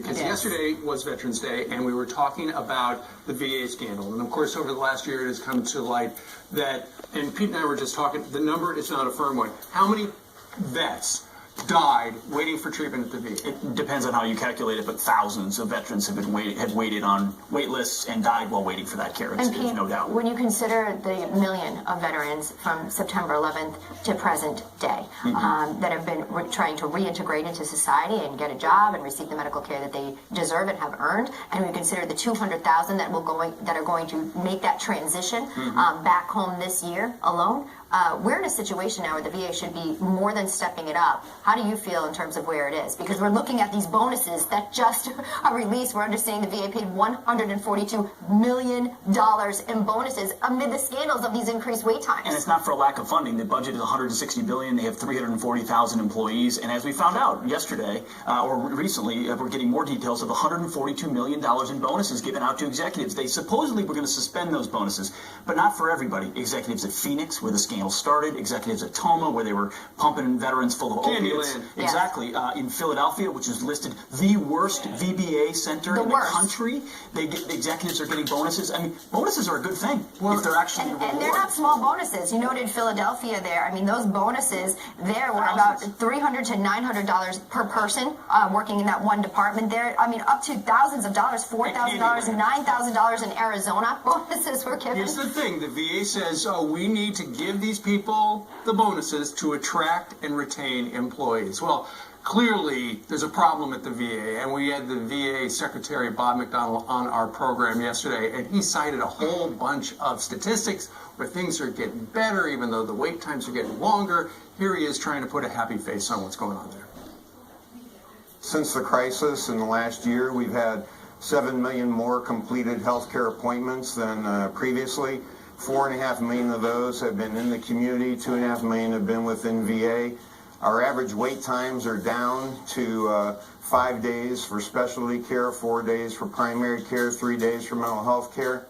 Because yesterday was Veterans Day, and we were talking about the VA scandal. And of course, over the last year, it has come to light that, and Pete and I were just talking, the number is not a firm one. How many vets died waiting for treatment at the VA? It depends on how you calculate it, but thousands of veterans have waited on wait lists and died while waiting for that care. And Pete, no doubt. When you consider the million of veterans from September 11th to present day that have been trying to reintegrate into society and get a job and receive the medical care that they deserve and have earned, and we consider the 200,000 that are going to make that transition back home this year alone, we're in a situation now where the VA should be more than stepping it up. How do you feel in terms of where it is? Because we're looking at these bonuses that just are released. We're understanding the VA paid $142 million in bonuses amid the scandals of these increased wait times. And it's not for a lack of funding. The budget is $160 billion. They have 340,000 employees. And as we found out yesterday, or recently, we're getting more details of $142 million in bonuses given out to executives. They supposedly were going to suspend those bonuses, but not for everybody. Executives at Phoenix, where the scandal started, executives at Toma, where they were pumping veterans full of opiates. Exactly. In Philadelphia, which is listed the worst VBA center in the country, the executives are getting bonuses. I mean, bonuses are a good thing if they're actually rewarded. And they're not small bonuses. You noted Philadelphia there. I mean, those bonuses there were about $300 to $900 per person working in that one department there. I mean, up to thousands of dollars, $4,000, $9,000 in Arizona. Bonuses were given. Here's the thing. The VA says, we need to give these people the bonuses to attract and retain employees. Well, clearly there's a problem at the VA, and we had the VA Secretary Bob McDonnell on our program yesterday, and he cited a whole bunch of statistics where things are getting better even though the wait times are getting longer. Here he is trying to put a happy face on what's going on there. Since the crisis in the last year, we've had 7 million more completed healthcare appointments than previously. 4.5 million of those have been in the community, 2.5 million have been within VA. Our average wait times are down to 5 days for specialty care, 4 days for primary care, 3 days for mental health care.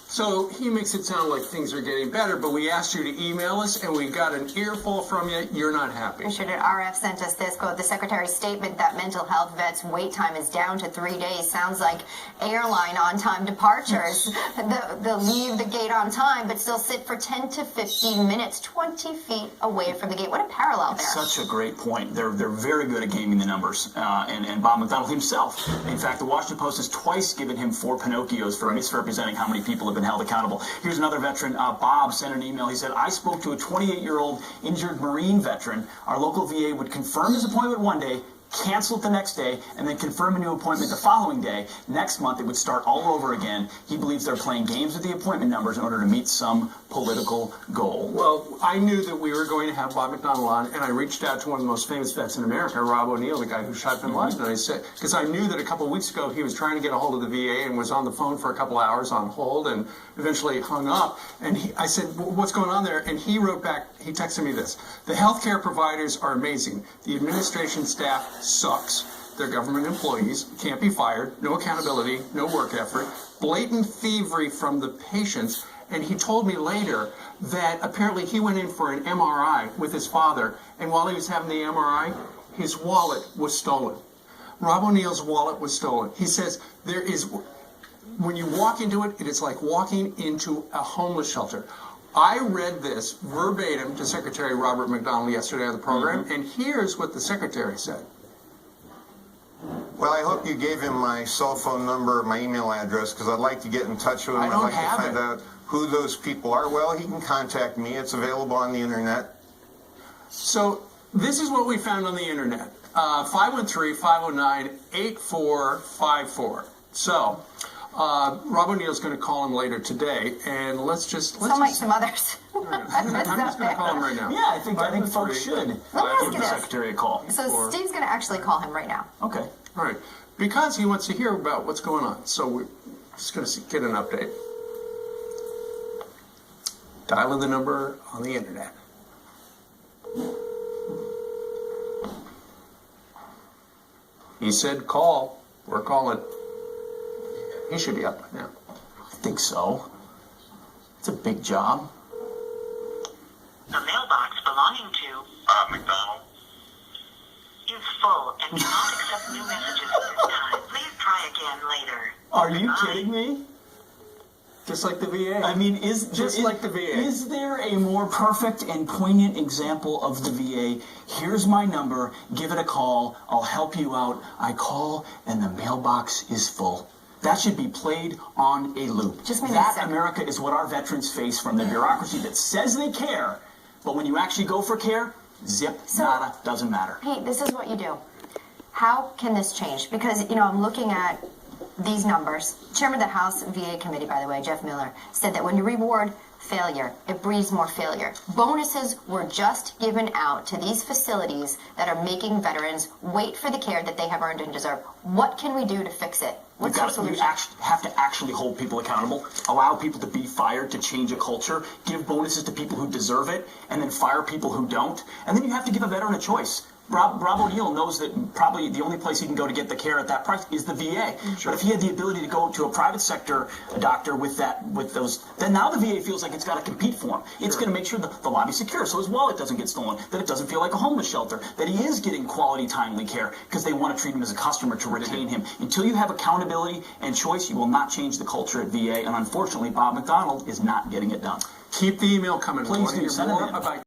So he makes it sound like things are getting better, but we asked you to email us, and we got an earful from you. You're not happy. Richard at RF sent us this quote: the Secretary's statement that mental health vets' wait time is down to 3 days sounds like airline on-time departures. They'll leave the gate on time, but still sit for 10 to 15 minutes, 20 feet away from the gate. What a parallel there. Such a great point. They're very good at gaming the numbers, and Bob McDonnell himself. In fact, the Washington Post has twice given him 4 Pinocchios for misrepresenting how many people have been held accountable. Here's another veteran. Bob sent an email. He said, I spoke to a 28-year-old injured Marine veteran. Our local VA would confirm his appointment one day, cancel it the next day, and then confirm a new appointment the following day. Next month, it would start all over again. He believes they're playing games with the appointment numbers in order to meet some political goal. Well, I knew that we were going to have Bob McDonnell on, and I reached out to one of the most famous vets in America, Rob O'Neill, the guy who shot bin Laden, and I said, because I knew that a couple of weeks ago he was trying to get a hold of the VA and was on the phone for a couple hours on hold and eventually hung up. And I said, what's going on there? And he wrote back, he texted me this: the healthcare providers are amazing. The administration staff sucks. They're government employees, can't be fired, no accountability, no work effort, blatant thievery from the patients. And he told me later that apparently he went in for an MRI with his father, and while he was having the MRI, his wallet was stolen. Rob O'Neill's wallet was stolen. He says there is, when you walk into it, it is like walking into a homeless shelter. I read this verbatim to Secretary Robert McDonnell yesterday on the program, and here's what the Secretary said. Well, I hope you gave him my cell phone number, my email address, because I'd like to get in touch with him. I'd like to find out who those people are. Well, he can contact me. It's available on the internet. So this is what we found on the internet. 513-509-8454. So Rob O'Neill's going to call him later today, and let's just might some others. I'm just going to call him right now. Yeah, I think folks should Let me ask give you the this. Secretary a call. So Steve's going to actually call him right now. Okay. All right. Because he wants to hear about what's going on. So we're just going to get an update. Dialing the number on the internet. He said call. We're calling. He should be up by now. I think so. It's a big job. The mailbox belonging to McDonnell is full and cannot accept new messages at this time. Are you kidding me? Just like the VA. I mean, like the VA. Is there a more perfect and poignant example of the VA? Here's my number. Give it a call. I'll help you out. I call, and the mailbox is full. That should be played on a loop. Just made me that sick. America is what our veterans face from the bureaucracy that says they care, but when you actually go for care, zip, nada, doesn't matter. Pete, this is what you do. How can this change? Because, I'm looking at these numbers. Chairman of the House VA Committee, by the way, Jeff Miller, said that when you reward failure, it breeds more failure. Bonuses were just given out to these facilities that are making veterans wait for the care that they have earned and deserve. What can we do to fix it? What's our You solution? have to actually hold people accountable, allow people to be fired to change a culture, give bonuses to people who deserve it, and then fire people who don't. And then you have to give a veteran a choice. Rob O'Neill knows that probably the only place he can go to get the care at that price is the VA. But if he had the ability to go to a private sector doctor with those, then now the VA feels like it's got to compete for him. It's going to make sure the lobby's secure, so his wallet doesn't get stolen, that it doesn't feel like a homeless shelter, that he is getting quality, timely care because they want to treat him as a customer to retain him. Until you have accountability and choice, you will not change the culture at VA. And unfortunately, Bob McDonald is not getting it done. Keep the email coming. Please We wanna do. hear Send it more in. about